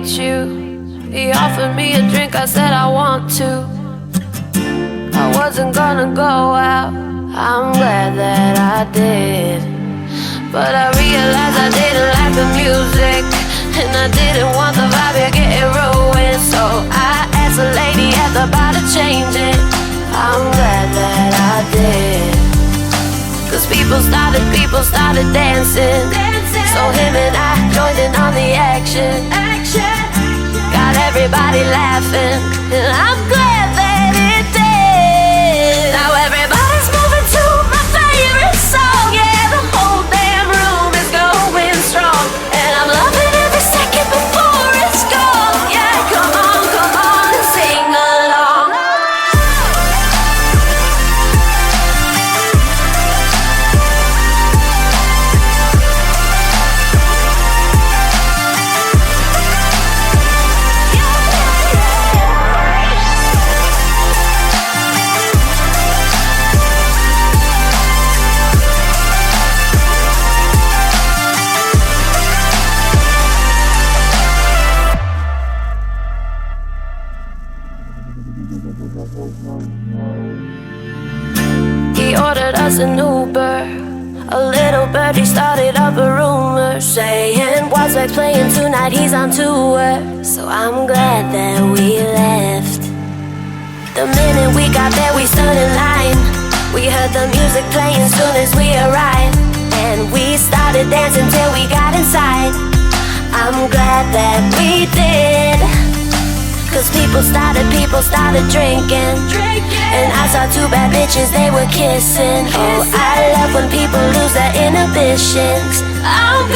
meet you. He offered me a drink, I said I want to. I wasn't gonna go out, I'm glad that I did. But I realized I didn't like the music, and I didn't want the vibe here getting ruined. So I asked the lady at the bar to change it. I'm glad that I did. Cause people started dancing. So him and I joined in on the action. Got everybody laughing, and I'm glad that it did. Now everybody's moving to my favorite song. Yeah, the whole damn room is going strong, and I'm loving every second before it's gone. Yeah, come on and sing along. He ordered us an Uber. A little birdie started up a rumor saying Wozniak's playing tonight, he's on tour. So I'm glad that we left. The minute we got there, we stood in line. We heard the music playing soon as we arrived, and we started dancing till we got inside. I'm glad that we did. Cause people started drinking, and I saw two bad bitches, they were kissing. Oh, I love when people lose their inhibitions. I'm